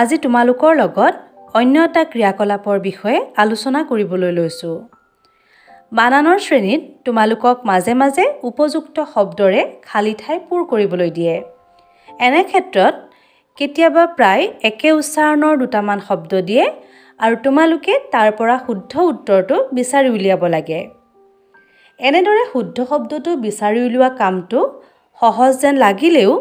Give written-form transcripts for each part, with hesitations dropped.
আজি তোমালোকৰ লগত অন্য এটা ক্ৰিয়াকলাপৰ বিষয়ে আলোচনা কৰিবলৈ লৈছোঁ। বানানৰ শ্ৰেণীত তোমালোকক মাজে মাজে উপযুক্ত শব্দৰে খালী ঠাই পূৰ কৰিবলৈ দিয়ে। এনে ক্ষেত্ৰত কেতিয়াবা প্ৰায় একে উচ্চাৰণৰ দুটামান শব্দ দিয়ে আৰু তোমালোকে তাৰ পৰা শুদ্ধ উত্তৰটো বিচাৰি উলিয়াব লাগে। এনেদৰে শুদ্ধ শব্দটো বিচাৰি উলিওৱা কামটো সহজ যেন লাগিলেও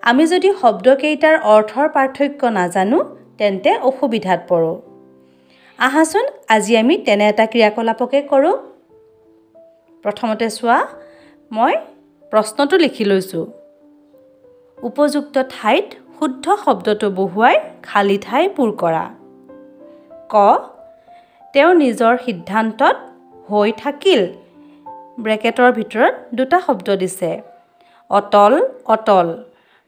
আমি যদি শব্দকেইটাৰ অৰ্থৰ পাৰ্থক্য নাজানো তেন্তে অসুবিধাত পৰোঁ। আহাচোন আজি আমি তেনে এটা ক্ৰিয়াকলাপকে কৰোঁ। প্ৰথমতে চোৱা, মই প্ৰশ্নটো লিখি লৈছোঁ। উপযুক্ত ঠাইত শুদ্ধ শব্দটো বহুৱাই খালী ঠাই পূৰ কৰা। ক, তেওঁ নিজৰ সিদ্ধান্তত হৈ থাকিল। ব্ৰেকেটৰ ভিতৰত দুটা শব্দ দিছে, অটল অটল।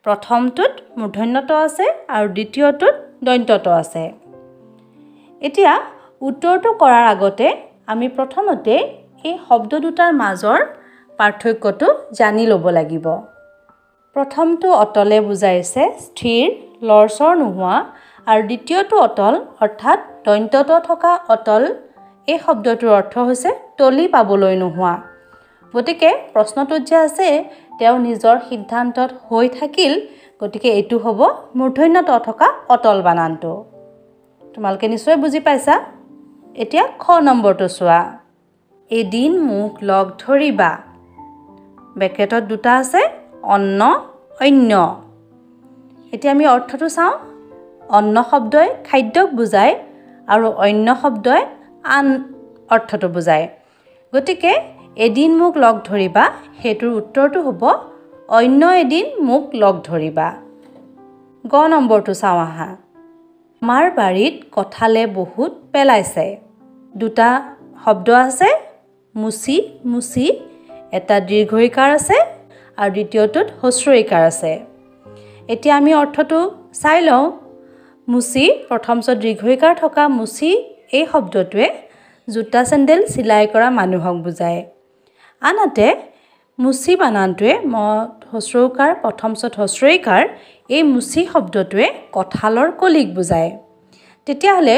প্ৰথমটোত মূৰ্ধন্য ট আছে আৰু দ্বিতীয়টোত দন্ত্য ট আছে। এতিয়া উত্তৰটো কৰাৰ আগতে আমি প্ৰথমতে এই শব্দ দুটাৰ মাজৰ পাৰ্থক্যটো জানি ল'ব লাগিব। প্ৰথমটো অটলে বুজাইছে স্থিৰ, লৰচৰ নোহোৱা, আৰু দ্বিতীয়টো অটল অৰ্থাৎ দন্ত্য ট থকা অটল এই শব্দটোৰ অৰ্থ হৈছে তলি পাবলৈ নোহোৱা। গতিকে প্ৰশ্নটোত যে আছে তেওঁ নিজৰ সিদ্ধান্তত হৈ থাকিল, গতিকে এইটো হ'ব মূৰ্ধন্য ট থকা অটল বানানটো। তোমালোকে নিশ্চয় বুজি পাইছা। এতিয়া খ নম্বৰটো চোৱা, এদিন মোক লগ ধৰিবা। ব্ৰেকেটত দুটা আছে, অন্ন অন্য। এতিয়া আমি অৰ্থটো চাওঁ। অন্ন শব্দই খাদ্যক বুজায় আৰু অন্য শব্দই আন অৰ্থটো বুজায়। গতিকে এদিন মোক লগ ধৰিবা, সেইটোৰ উত্তৰটো হ'ব অন্য এদিন মোক লগ ধৰিবা। গ নম্বৰটো চাওঁ আহা, আমাৰ বাৰীত কঁঠালে বহুত পেলাইছে। দুটা শব্দ আছে, মুচি মুচি, এটা দীৰ্ঘ ঈকাৰ আছে আৰু দ্বিতীয়টোত হস্ৰ ঈকাৰ আছে। এতিয়া আমি অৰ্থটো চাই লওঁ। মুচি, প্ৰথমছত দীৰ্ঘ ঈকাৰ থকা মুচি এই শব্দটোৱে জোতা চেণ্ডেল চিলাই কৰা মানুহক বুজায়। আনহাতে মুচি বানানটোৱে হস্ৰ উকাৰ, প্ৰথমছত হস্ৰ ঈকাৰ, এই মুচি শব্দটোৱে কঁঠালৰ কলিক বুজায়। তেতিয়াহ'লে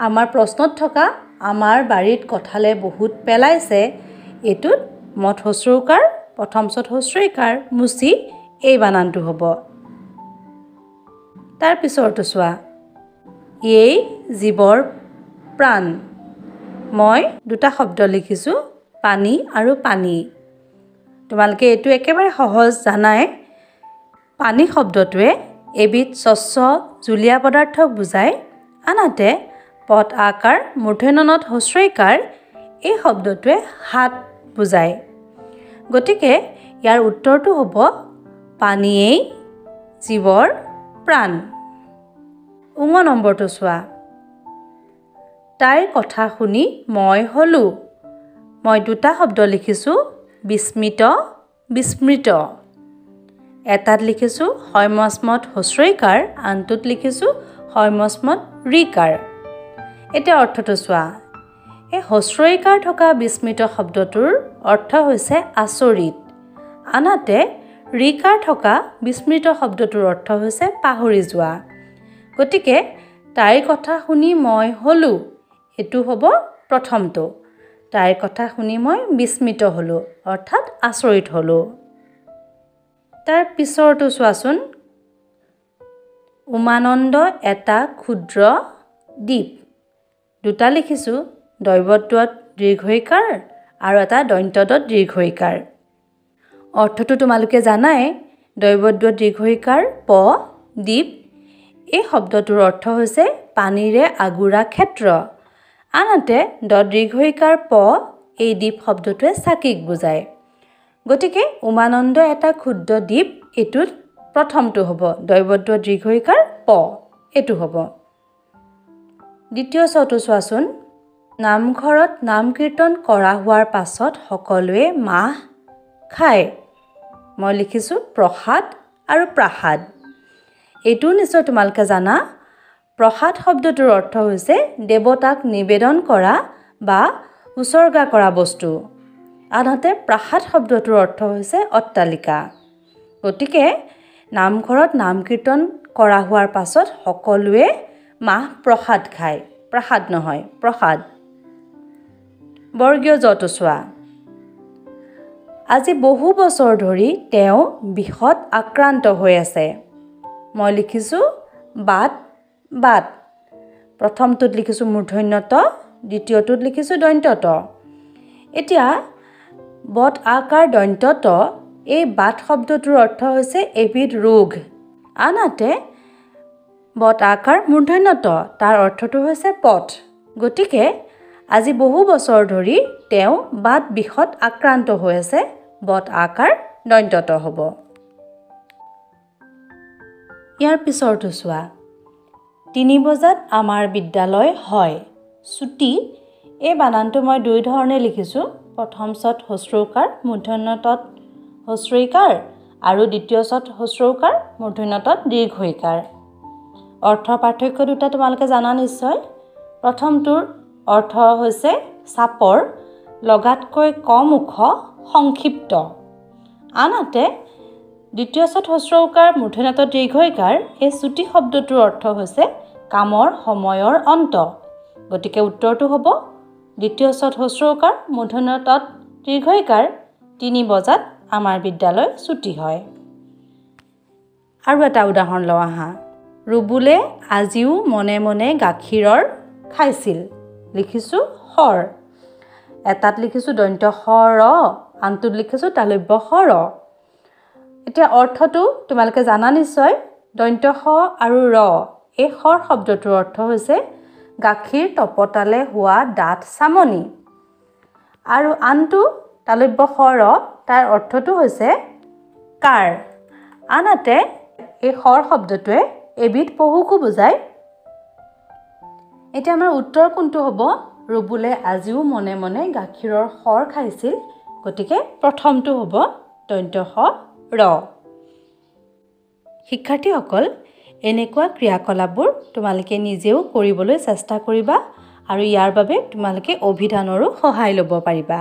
আমাৰ প্ৰশ্নত থকা আমাৰ বাৰীত কঁঠালে বহুত পেলাইছে, এইটোত মত হস্ৰ উকাৰ, প্ৰথমছত হস্ৰ ঈকাৰ, মুচি এই বানানটো হ'ব। তাৰ পিছৰটো চোৱা, এই জীৱৰ প্ৰাণ। মই দুটা শব্দ লিখিছোঁ, পানী আৰু পানী। তোমালোকে এইটো একেবাৰে সহজ জানাই। পানী শব্দটোৱে এবিধ স্বচ্ছ জুলীয়া পদাৰ্থক বুজায়। আনহাতে পদ আকাৰ, মূৰ্ধন্য ণত হস্ৰ ঈকাৰ এই শব্দটোৱে হাত বুজায়। গতিকে ইয়াৰ উত্তৰটো হ'ব পানীয়েই জীৱৰ প্ৰাণ। ঙ নম্বৰটো চোৱা, তাইৰ কথা শুনি মই হ'লোঁ। মই দুটা শব্দ লিখিছোঁ, বিস্মিত বিস্মৃত। এটাত লিখিছোঁ সয়মস্মত হস্ৰ ঈকাৰ, আনটোত লিখিছোঁ সয়মস্মত ঋকাৰ। এতিয়া অৰ্থটো চোৱা, এই হস্ৰ ঈকাৰ থকা বিস্মিত শব্দটোৰ অৰ্থ হৈছে আচৰিত। আনহাতে ঋকাৰ থকা বিস্মৃত শব্দটোৰ অৰ্থ হৈছে পাহৰি যোৱা। গতিকে তাইৰ কথা শুনি মই হ'লোঁ, এইটো হ'ব প্ৰথমটো। তাইৰ কথা শুনি মই বিস্মিত হ'লোঁ অৰ্থাৎ আচৰিত হ'লোঁ। তাৰ পিছৰটো চোৱাচোন, উমানন্দ এটা ক্ষুদ্ৰ দ্বীপ। দুটা লিখিছোঁ, দৈৱত্বত দীৰ্ঘ ঈকাৰ আৰু এটা দন্ত্যত দীৰ্ঘ ঈকাৰ। অৰ্থটো তোমালোকে জানাই, দৈৱত্বত দীৰ্ঘ ঈকাৰ প, দ্বীপ এই শব্দটোৰ অৰ্থ হৈছে পানীৰে আগুৰা ক্ষেত্ৰ। আনহাতে দীৰ্ঘ ঈকাৰ প এই দ্বীপ শব্দটোৱে চাকিক বুজায়। গতিকে উমানন্দ এটা ক্ষুদ্ৰ দ্বীপ, এইটোত প্ৰথমটো হ'ব দৈৱত্ব দীৰ্ঘ ঈকাৰ প, এইটো হ'ব। দ্বিতীয় চটো চোৱাচোন, নামঘৰত নাম কীৰ্তন কৰা হোৱাৰ পাছত সকলোৱে মাহ খায়। মই লিখিছোঁ প্ৰসাদ আৰু প্ৰাসাদ। এইটোও নিশ্চয় তোমালোকে জানা। প্ৰসাদ শব্দটোৰ অৰ্থ হৈছে দেৱতাক নিবেদন কৰা বা উচৰ্গা কৰা বস্তু। আনহাতে প্ৰাসাদ শব্দটোৰ অৰ্থ হৈছে অট্টালিকা। গতিকে নামঘৰত নাম কীৰ্তন কৰা হোৱাৰ পাছত সকলোৱে মাহ প্ৰসাদ খায় প্ৰসাদ নহয় প্ৰসাদ বৰ্গীয় জটো চোৱা আজি বহু বছৰ ধৰি তেওঁ বিষত আক্ৰান্ত হৈ আছে মই লিখিছোঁ বাত বাত প্ৰথমটোত লিখিছোঁ মূৰ্ধন্য ত দ্বিতীয়টোত লিখিছোঁ দন্ত্য ত এতিয়া বট আকাৰ দন্ত্য ত এই বাত শব্দটোৰ অৰ্থ হৈছে এবিধ ৰোগ আনহাতে বট আকাৰ মূৰ্ধন্য ত তাৰ অৰ্থটো হৈছে পথ গতিকে আজি বহু বছৰ ধৰি তেওঁ বাত বিষত আক্ৰান্ত হৈ আছে বট আকাৰ দন্ত্য ত হ'ব ইয়াৰ পিছৰটো চোৱা 3 বজাত আমাৰ বিদ্যালয় হয় ছুটি এই বানানটো মই দুই ধৰণে লিখিছোঁ প্ৰথম চত হস্ৰৌকাৰ মূৰ্ধন্য তত হস্ৰইকাৰ আৰু দ্বিতীয় চত হস্ৰৌকাৰ মূৰ্ধন্য তত দীৰ্ঘইকাৰ অৰ্থ পাৰ্থক্য দুটা তোমালোকে জানা নিশ্চয় প্ৰথমটোৰ অৰ্থ হৈছে চাপৰ লগাতকৈ কম ওখ সংক্ষিপ্ত আনহাতে দ্বিতীয় চত হস্ৰৌকাৰ মূৰ্ধন্য তত দীৰ্ঘইকাৰ এই ছুটি শব্দটোৰ অৰ্থ হৈছে কামৰ সময়ৰ অন্ত গতিকে উত্তৰটো হ'ব দ্বিতীয় চত হস্ৰৌকাৰ মূৰ্ধন্য তত দীৰ্ঘইকাৰ 3 বজাত আমাৰ বিদ্যালয় ছুটি হয় আৰু এটা উদাহৰণ লওঁ আহা ৰুবুলে আজিও মনে মনে গাখীৰৰ খাইছিল লিখিছোঁ হৰ এটাত লিখিছোঁ দন্ত্য স ৰ আনটোত লিখিছোঁ তালব্য স ৰ এতিয়া অৰ্থটো তোমালোকে জানা নিশ্চয় দন্ত্য স আৰু ৰ এই সৰ শব্দটোৰ অৰ্থ হৈছে গাখীৰ তপতালে হোৱা ডাঠ চামনি আৰু আনটো তালব্য স ৰ তাৰ অৰ্থটো হৈছে কাৰ আনহাতে এই সৰ শব্দটোৱে এবিধ পহুকো বুজায় এতিয়া আমাৰ উত্তৰ কোনটো হ'ব ৰুবুলে আজিও মনে মনে গাখীৰৰ সৰ খাইছিল গতিকে প্ৰথমটো হ'ব দন্ত্য স ৰ শিক্ষাৰ্থীসকল এনেকুৱা ক্ৰিয়াকলাপবোৰ তোমালোকে নিজেও কৰিবলৈ চেষ্টা কৰিবা আৰু ইয়াৰ বাবে তোমালোকে অভিধানৰো সহায় ল'ব পাৰিবা